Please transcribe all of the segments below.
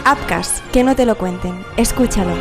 Upcast, que no te lo cuenten. Escúchalo.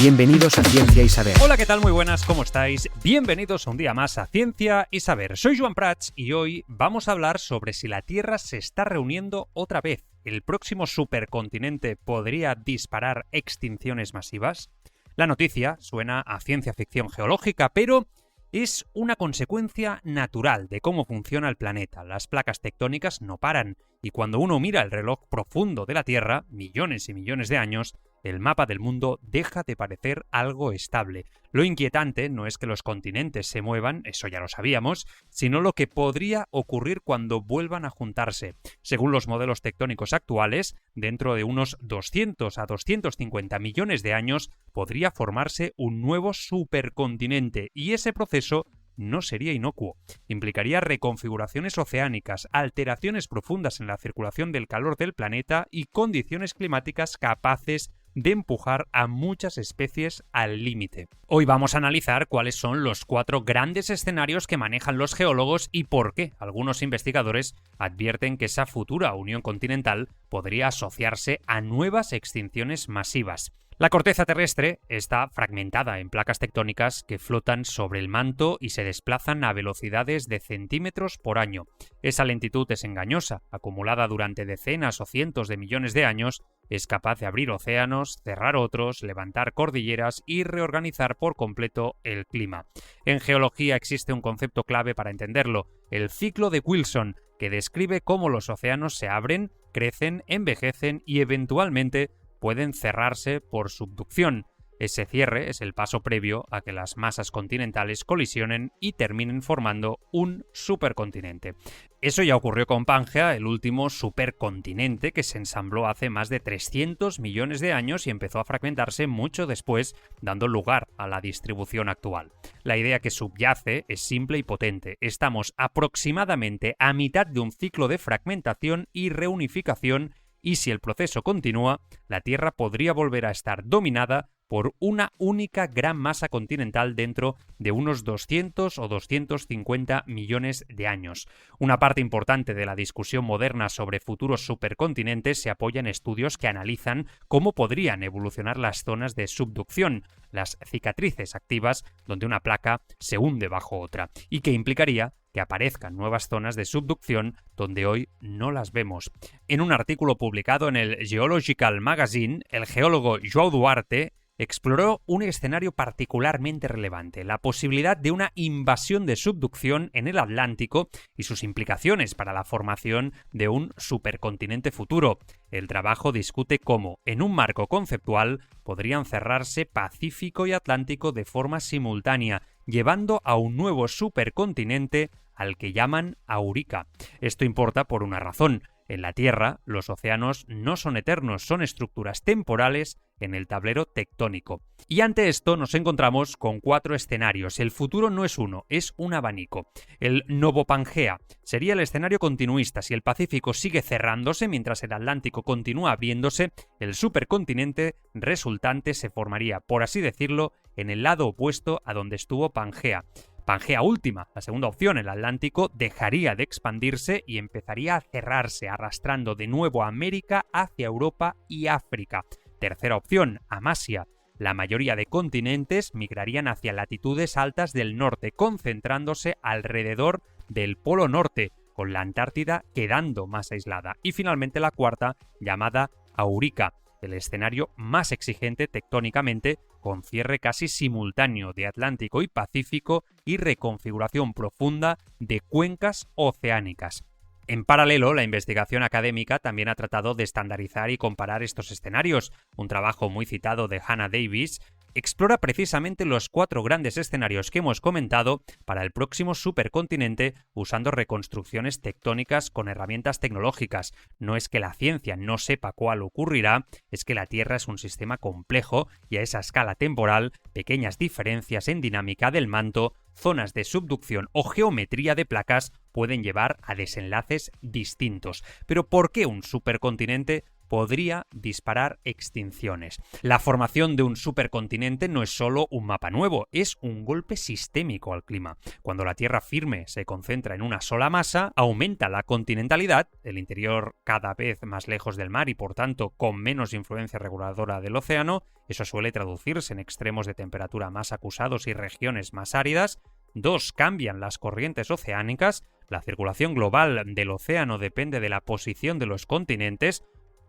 Bienvenidos a Ciencia y Saber. Hola, ¿qué tal? Muy buenas, ¿cómo estáis? Bienvenidos un día más a Ciencia y Saber. Soy Joan Prats y hoy vamos a hablar sobre si la Tierra se está reuniendo otra vez. ¿El próximo supercontinente podría disparar extinciones masivas? La noticia suena a ciencia ficción geológica, pero es una consecuencia natural de cómo funciona el planeta. Las placas tectónicas no paran, y cuando uno mira el reloj profundo de la Tierra, millones y millones de años, el mapa del mundo deja de parecer algo estable. Lo inquietante no es que los continentes se muevan, eso ya lo sabíamos, sino lo que podría ocurrir cuando vuelvan a juntarse. Según los modelos tectónicos actuales, dentro de unos 200 a 250 millones de años podría formarse un nuevo supercontinente, y ese proceso no sería inocuo. Implicaría reconfiguraciones oceánicas, alteraciones profundas en la circulación del calor del planeta y condiciones climáticas capaces de empujar a muchas especies al límite. Hoy vamos a analizar cuáles son los 4 grandes escenarios que manejan los geólogos y por qué algunos investigadores advierten que esa futura unión continental podría asociarse a nuevas extinciones masivas. La corteza terrestre está fragmentada en placas tectónicas que flotan sobre el manto y se desplazan a velocidades de centímetros por año. Esa lentitud es engañosa, acumulada durante decenas o cientos de millones de años, es capaz de abrir océanos, cerrar otros, levantar cordilleras y reorganizar por completo el clima. En geología existe un concepto clave para entenderlo, el ciclo de Wilson, que describe cómo los océanos se abren, crecen, envejecen y eventualmente pueden cerrarse por subducción. Ese cierre es el paso previo a que las masas continentales colisionen y terminen formando un supercontinente. Eso ya ocurrió con Pangea, el último supercontinente que se ensambló hace más de 300 millones de años y empezó a fragmentarse mucho después, dando lugar a la distribución actual. La idea que subyace es simple y potente. Estamos aproximadamente a mitad de un ciclo de fragmentación y reunificación, y si el proceso continúa, la Tierra podría volver a estar dominada por una única gran masa continental dentro de unos 200 o 250 millones de años. Una parte importante de la discusión moderna sobre futuros supercontinentes se apoya en estudios que analizan cómo podrían evolucionar las zonas de subducción, las cicatrices activas donde una placa se hunde bajo otra, y que implicaría que aparezcan nuevas zonas de subducción donde hoy no las vemos. En un artículo publicado en el Geological Magazine, el geólogo João Duarte exploró un escenario particularmente relevante, la posibilidad de una invasión de subducción en el Atlántico y sus implicaciones para la formación de un supercontinente futuro. El trabajo discute cómo, en un marco conceptual, podrían cerrarse Pacífico y Atlántico de forma simultánea, llevando a un nuevo supercontinente al que llaman Aurica. Esto importa por una razón. En la Tierra, los océanos no son eternos, son estructuras temporales en el tablero tectónico. Y ante esto nos encontramos con 4 escenarios. El futuro no es uno, es un abanico. El Novopangea sería el escenario continuista. Si el Pacífico sigue cerrándose mientras el Atlántico continúa abriéndose, el supercontinente resultante se formaría, por así decirlo, en el lado opuesto a donde estuvo Pangea. Pangea última, la segunda opción, el Atlántico dejaría de expandirse y empezaría a cerrarse, arrastrando de nuevo a América hacia Europa y África. Tercera opción, Amasia. La mayoría de continentes migrarían hacia latitudes altas del norte, concentrándose alrededor del Polo Norte, con la Antártida quedando más aislada. Y finalmente la cuarta, llamada Aurica, el escenario más exigente tectónicamente, con cierre casi simultáneo de Atlántico y Pacífico y reconfiguración profunda de cuencas oceánicas. En paralelo, la investigación académica también ha tratado de estandarizar y comparar estos escenarios. Un trabajo muy citado de Hannah Davis explora precisamente los 4 grandes escenarios que hemos comentado para el próximo supercontinente usando reconstrucciones tectónicas con herramientas tecnológicas. No es que la ciencia no sepa cuál ocurrirá, es que la Tierra es un sistema complejo y a esa escala temporal, pequeñas diferencias en dinámica del manto, zonas de subducción o geometría de placas pueden llevar a desenlaces distintos. Pero ¿por qué un supercontinente podría disparar extinciones? La formación de un supercontinente no es solo un mapa nuevo, es un golpe sistémico al clima. Cuando la tierra firme se concentra en una sola masa, aumenta la continentalidad, el interior cada vez más lejos del mar y por tanto con menos influencia reguladora del océano. Eso suele traducirse en extremos de temperatura más acusados y regiones más áridas. 2. Cambian las corrientes oceánicas. La circulación global del océano depende de la posición de los continentes.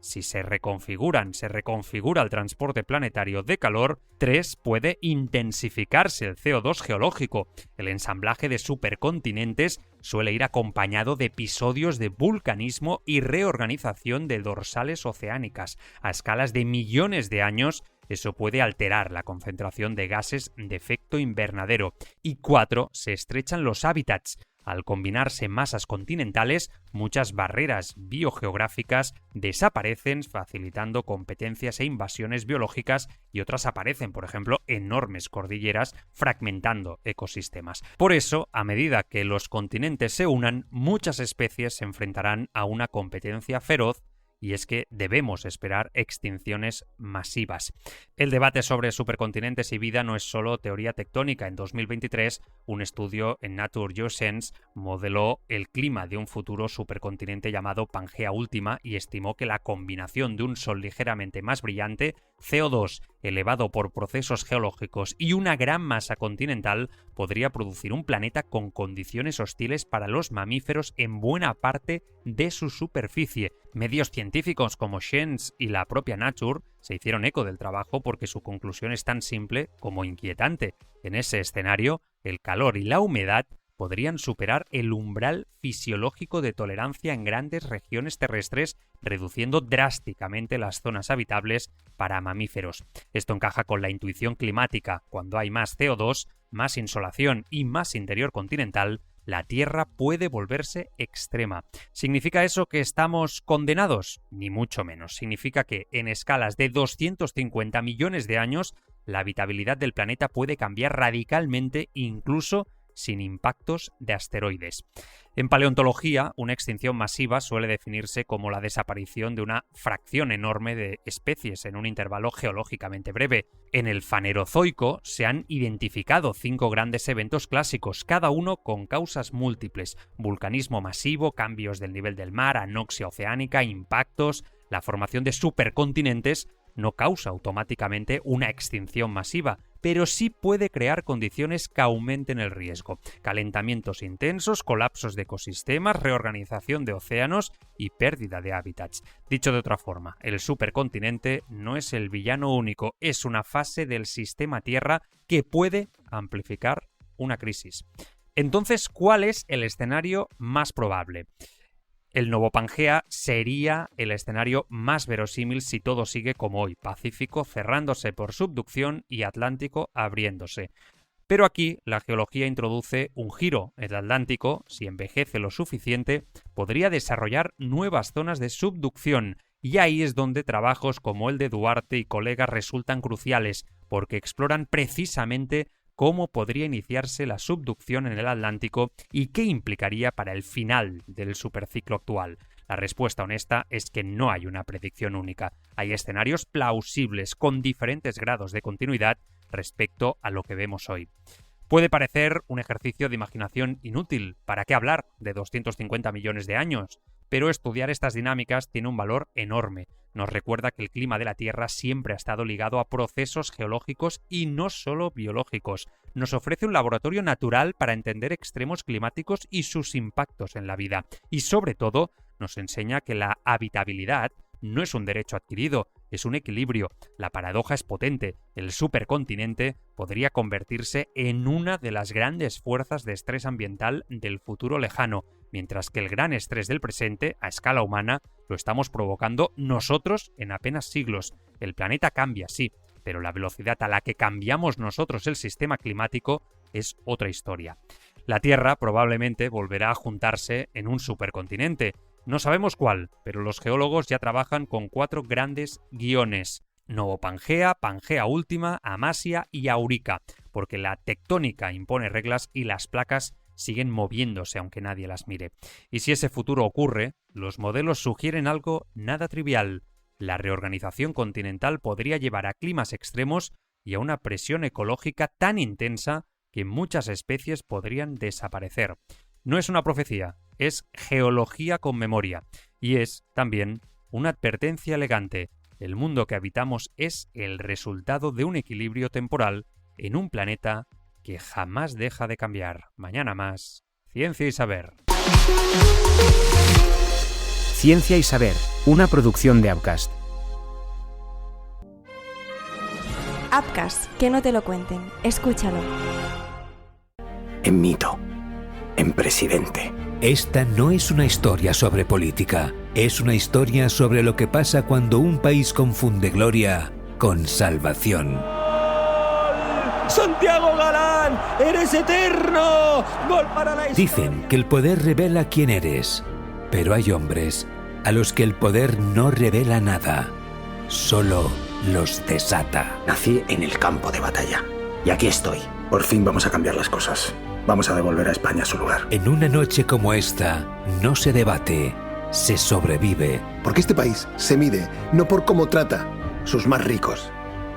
Si se reconfigura el transporte planetario de calor. 3. Puede intensificarse el CO2 geológico. El ensamblaje de supercontinentes suele ir acompañado de episodios de vulcanismo y reorganización de dorsales oceánicas. A escalas de millones de años, eso puede alterar la concentración de gases de efecto invernadero. Y 4. Se estrechan los hábitats. Al combinarse masas continentales, muchas barreras biogeográficas desaparecen, facilitando competencias e invasiones biológicas, y otras aparecen, por ejemplo, enormes cordilleras, fragmentando ecosistemas. Por eso, a medida que los continentes se unan, muchas especies se enfrentarán a una competencia feroz, y es que debemos esperar extinciones masivas. El debate sobre supercontinentes y vida no es solo teoría tectónica. En 2023, un estudio en Nature Geoscience modeló el clima de un futuro supercontinente llamado Pangea Última y estimó que la combinación de un sol ligeramente más brillante, CO2 elevado por procesos geológicos y una gran masa continental podría producir un planeta con condiciones hostiles para los mamíferos en buena parte de su superficie. Medios científicos como Science y la propia Nature se hicieron eco del trabajo porque su conclusión es tan simple como inquietante. En ese escenario, el calor y la humedad podrían superar el umbral fisiológico de tolerancia en grandes regiones terrestres, reduciendo drásticamente las zonas habitables para mamíferos. Esto encaja con la intuición climática. Cuando hay más CO2, más insolación y más interior continental, la Tierra puede volverse extrema. ¿Significa eso que estamos condenados? Ni mucho menos. Significa que en escalas de 250 millones de años, la habitabilidad del planeta puede cambiar radicalmente, incluso sin impactos de asteroides. En paleontología, una extinción masiva suele definirse como la desaparición de una fracción enorme de especies en un intervalo geológicamente breve. En el Fanerozoico se han identificado 5 grandes eventos clásicos, cada uno con causas múltiples: vulcanismo masivo, cambios del nivel del mar, anoxia oceánica, impactos. La formación de supercontinentes no causa automáticamente una extinción masiva, pero sí puede crear condiciones que aumenten el riesgo: calentamientos intensos, colapsos de ecosistemas, reorganización de océanos y pérdida de hábitats. Dicho de otra forma, el supercontinente no es el villano único, es una fase del sistema Tierra que puede amplificar una crisis. Entonces, ¿cuál es el escenario más probable? El nuevo Pangea sería el escenario más verosímil si todo sigue como hoy: Pacífico cerrándose por subducción y Atlántico abriéndose. Pero aquí la geología introduce un giro. El Atlántico, si envejece lo suficiente, podría desarrollar nuevas zonas de subducción, y ahí es donde trabajos como el de Duarte y colegas resultan cruciales, porque exploran precisamente cómo podría iniciarse la subducción en el Atlántico y qué implicaría para el final del superciclo actual. La respuesta honesta es que no hay una predicción única. Hay escenarios plausibles con diferentes grados de continuidad respecto a lo que vemos hoy. Puede parecer un ejercicio de imaginación inútil. ¿Para qué hablar de 250 millones de años? Pero estudiar estas dinámicas tiene un valor enorme. Nos recuerda que el clima de la Tierra siempre ha estado ligado a procesos geológicos y no solo biológicos. Nos ofrece un laboratorio natural para entender extremos climáticos y sus impactos en la vida. Y sobre todo, nos enseña que la habitabilidad no es un derecho adquirido, es un equilibrio. La paradoja es potente. El supercontinente podría convertirse en una de las grandes fuerzas de estrés ambiental del futuro lejano, mientras que el gran estrés del presente, a escala humana, lo estamos provocando nosotros en apenas siglos. El planeta cambia, sí, pero la velocidad a la que cambiamos nosotros el sistema climático es otra historia. La Tierra probablemente volverá a juntarse en un supercontinente. No sabemos cuál, pero los geólogos ya trabajan con 4 grandes guiones: Novo Pangea, Pangea Última, Amasia y Aurica, porque la tectónica impone reglas y las placas siguen moviéndose aunque nadie las mire. Y si ese futuro ocurre, los modelos sugieren algo nada trivial. La reorganización continental podría llevar a climas extremos y a una presión ecológica tan intensa que muchas especies podrían desaparecer. No es una profecía, es geología con memoria. Y es, también, una advertencia elegante. El mundo que habitamos es el resultado de un equilibrio temporal en un planeta que jamás deja de cambiar. Mañana más, Ciencia y Saber. Ciencia y Saber, una producción de Upcast. Upcast, que no te lo cuenten. Escúchalo. En mito, en presidente. Esta no es una historia sobre política, es una historia sobre lo que pasa cuando un país confunde gloria con salvación. ¡Santiago Galán! ¡Eres eterno! ¡Gol para la historia! Dicen que el poder revela quién eres, pero hay hombres a los que el poder no revela nada, solo los desata. Nací en el campo de batalla. Y aquí estoy. Por fin vamos a cambiar las cosas. Vamos a devolver a España su lugar. En una noche como esta, no se debate, se sobrevive. Porque este país se mide no por cómo trata sus más ricos,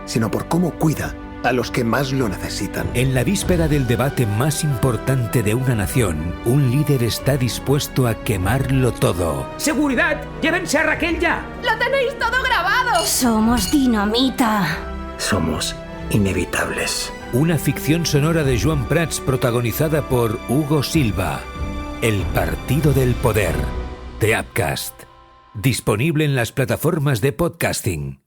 sino por cómo cuida a los que más lo necesitan. En la víspera del debate más importante de una nación, un líder está dispuesto a quemarlo todo. ¡Seguridad! ¡Llévense a Raquel ya! ¡Lo tenéis todo grabado! Somos dinamita. Somos inevitables. Una ficción sonora de Joan Prats protagonizada por Hugo Silva. El Partido del Poder, de Upcast. Disponible en las plataformas de podcasting.